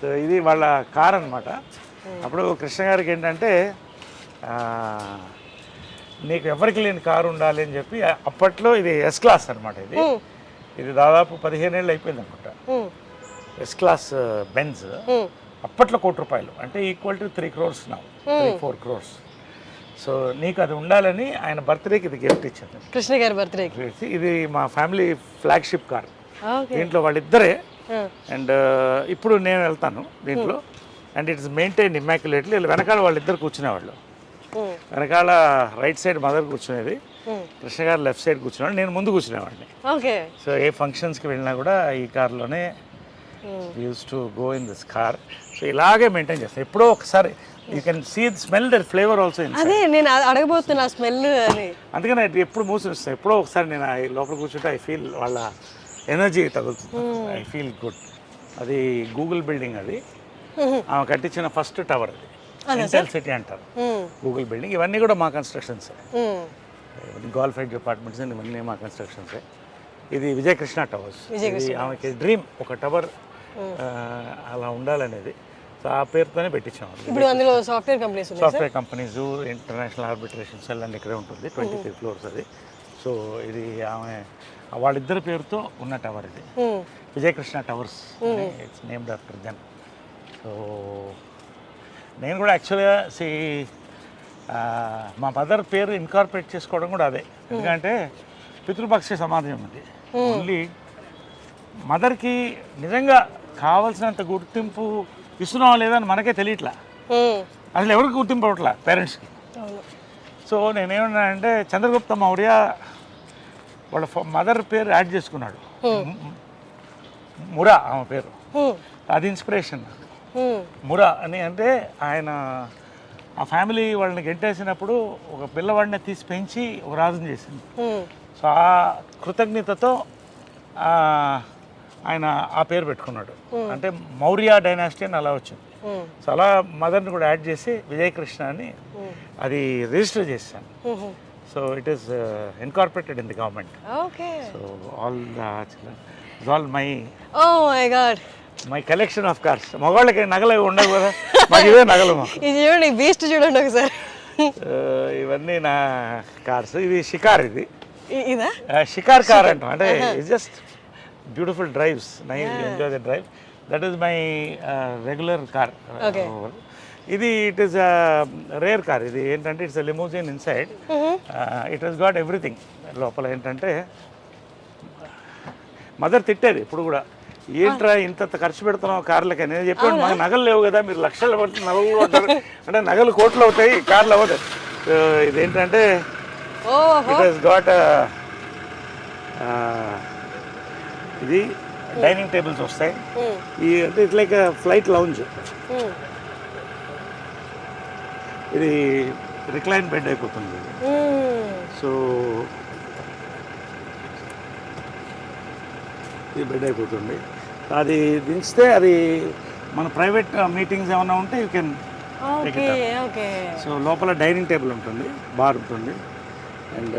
So ఇది వాళ్ళ car అనమాట. అప్పుడు కృష్ణ గారికి ఏంటంటే నీకు ఎవరికి లేని కారు ఉండాలి అని చెప్పి అప్పట్లో ఇది ఎస్ క్లాస్ అనమాట. ఇది దాదాపు 15 ఏళ్ళు అయిపోయింది అనుకుంటా. ఎస్ క్లాస్ బెంజ్ అప్పట్లో ₹1,00,00,000 అంటే ఈక్వల్ టు 3 crores నా 3-4 crores. సో నీకు అది ఉండాలని ఆయన బర్త్డేకి ఇది గిఫ్ట్ ఇచ్చాను. కృష్ణ గారి బర్త్డేకి ఇది మా ఫ్యామిలీ ఫ్లాగ్షిప్ కార్. దీంట్లో వాళ్ళిద్దరే. అండ్ ఇప్పుడు నేను వెళ్తాను దీంట్లో. And it's maintain immaculately. వెనకాల వాళ్ళిద్దరు కూర్చునేవాళ్ళు. వెనకాల రైట్ సైడ్ మదర్ కూర్చునేది, కృష్ణ గారు లెఫ్ట్ సైడ్ కూర్చునేవాడు, నేను ముందు కూర్చునేవాడిని. సో ఏ ఫంక్షన్స్కి వెళ్ళినా కూడా ఈ కార్లోనే used to go in this car. So ఇలాగే మెయింటైన్ చేస్తాను. ఎప్పుడో ఒకసారి you can see smell that flavour also. అదే నేను అడగబోతున్నా స్మెల్ అని. అందుకని ఎప్పుడు మూసి వస్తాయి. ఎప్పుడో ఒకసారి నేను లోపల కూర్చుంటే ఐ ఫీల్ వాళ్ళ ఎనర్జీ తగులుతుంది. I feel good. అది గూగుల్ బిల్డింగ్. అది ఆమె కట్టించిన ఫస్ట్ టవర్. అది ఇంటెల్ సిటీ అంటారు గూగుల్ బిల్డింగ్. ఇవన్నీ కూడా మా కన్స్ట్రక్షన్స్. క్వాలిఫైడ్ డిపార్ట్మెంట్స్ ఇవన్నీ మా కన్స్ట్రక్షన్సే. ఇది విజయకృష్ణ టవర్స్. ఇది ఆమెకి డ్రీమ్, ఒక టవర్ అలా ఉండాలనేది. సో ఆ పేరుతోనే పెట్టించాము. ఇప్పుడు అందులో software companies international arbitration cell and ఇక్కడే ఉంటుంది. 23 floors అది. సో ఇది ఆమె వాళ్ళిద్దరి పేరుతో ఉన్న టవర్. ఇది Vijayakrishna towers. It's named after them. So నేను కూడా యాక్చువల్గా మా మదర్ పేరు ఇన్కార్పొరేట్ చేసుకోవడం కూడా అదే. ఎందుకంటే పితృపక్ష సమాజం ఉంది. ఓన్లీ మదర్కి నిజంగా కావాల్సినంత గుర్తింపు ఇస్తున్నావా లేదా అని మనకే తెలియట్లా. అసలు ఎవరికి గుర్తింపు అవ్వట్లా పేరెంట్స్కి. సో నేనేమన్నానంటే చంద్రగుప్త మౌర్య వాళ్ళ మదర్ పేరు యాడ్ చేసుకున్నాడు. మురా ఆమె పేరు. అది ఇన్స్పిరేషన్. మురా అని అంటే ఆయన ఆ ఫ్యామిలీ వాళ్ళని గెంటేసినప్పుడు ఒక పిల్లవాడిని తీసి పెంచి ఒక రాజుని చేసింది. సో ఆ కృతజ్ఞతతో ఆయన ఆ పేరు పెట్టుకున్నాడు. అంటే మౌర్య డైనాసిటీ అని అలా వచ్చింది. సో అలా మదర్ని కూడా యాడ్ చేసి విజయకృష్ణ అని అది రిజిస్టర్ చేశాను. So it is incorporated in the government. So all my collection of cars. మగవాళ్ళకి నగలు ఉండవు కదా, మాకు ఇవే నగలు. చూడండి బీస్ట్ చూడండి ఒకసారి. ఇవన్నీ నా కార్స్. ఇది షికార్. ఇది ఇదా షికార్ కార్ అంటాం. అంటే it's just beautiful drives. Enjoy the drive. That is my regular car. ఇది ఇట్ ఈస్ రేర్ కార్. ఇది ఏంటంటే it's limousine inside. It has got everything. లోపల ఏంటంటే మదర్ తిట్టేది ఇప్పుడు కూడా, ఏంట్రా ఇంత ఖర్చు పెడుతున్నావు కార్లకి. నేను చెప్పాను మాకు నగలు లేవు కదా, మీరు లక్షలు పడుతు నగలు ఉంటారు అంటే నగలు కోట్లు అవుతాయి, కార్లు అవుతాయి. ఇదేంటంటే ఇట్ హస్ గాట్ ఇది డైనింగ్ టేబుల్స్ వస్తాయి. ఈ అంటే ఇట్స్ లైక్ ఫ్లైట్ లౌంజ్. ఇది రిక్లైన్ బెడ్ అయిపోతుంది. సో ఇది బెడ్ అయిపోతుంది. అది దించితే అది మన ప్రైవేట్ మీటింగ్స్ ఏమైనా ఉంటే you can take it. So లోపల డైనింగ్ టేబుల్ ఉంటుంది, బార్ ఉంటుంది, అండ్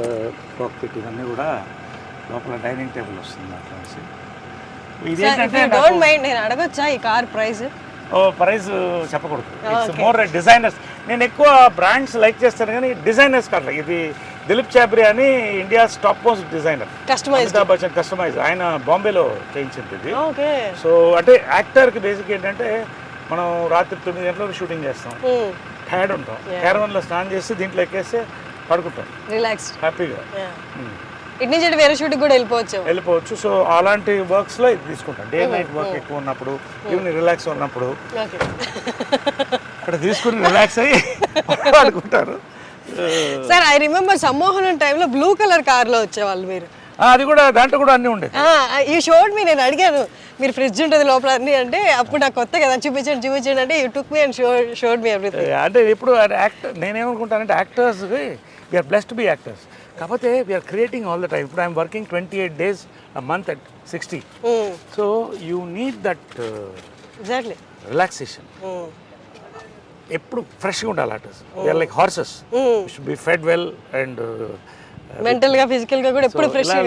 కాక్పిట్ ఇవన్నీ కూడా లోపల డైనింగ్ టేబుల్ వస్తుంది. అట్లా ఇదేంటంటే నేను అడగొచ్చా ఈ కార్ ప్రైస్? ప్రైస్ చెప్పకూడదు. It's more designers. నేను ఎక్కువ బ్రాండ్స్ లైక్ చేస్తాను కానీ డిజైనర్స్ కాదు. ఇది దిలీప్ చాబ్రి అని India's top most designer. Amitabh Bachchan customise. ఆయన బాంబేలో చేయించింది ఇది. సో అంటే యాక్టర్కి బేసిక్ ఏంటంటే మనం రాత్రి 9 గంటలకు షూటింగ్ చేస్తాం, టైర్డ్ ఉంటాం, క్యారవన్లో స్నానం చేసి దీంట్లో ఎక్కేస్తే పడుకుంటాం రిలాక్స్ హ్యాపీగా. ఇటు నుంచి వేరే షూటింగ్ కూడా వెళ్ళిపోవచ్చు. సో అలాంటి వర్క్స్లో ఇది తీసుకుంటాం. డే నైట్ వర్క్ ఎక్కువ ఉన్నప్పుడు, ఈవినింగ్ రిలాక్స్ ఉన్నప్పుడు అక్కడ తీసుకుని రిలాక్స్ అయ్యి పడుకుంటారు. సార్ ఐ రిమెంబర్ సమ్మోహనం టైంలో బ్లూ కలర్ కార్లో వచ్చేవాళ్ళు మీరు. అది కూడా దాంట్లో కూడా అన్నీ ఉండేది. ఈ షోడ్ మీ నేను అడిగాను మీరు ఫ్రిడ్జ్ ఉంటుంది లోపల అన్ని అంటే, అప్పుడు నాకు కొత్త కదా చూపించండి అంటే you took me and showed me everything. అంటే ఇప్పుడు యాక్టర్ నేనేమనుకుంటానంటే actors we're blessed to be actors. కాకపోతే we're creating all the time. ఇప్పుడు I'm working 28 days a month at 60. So you need that exactly relaxation. ఎప్పుడు ఫ్రెష్గా ఉండాలి artist. We're like horses, should be fed well and మెంటల్గా ఫిజికల్గా కూడా ఎప్పుడు ఫ్రెష్గా.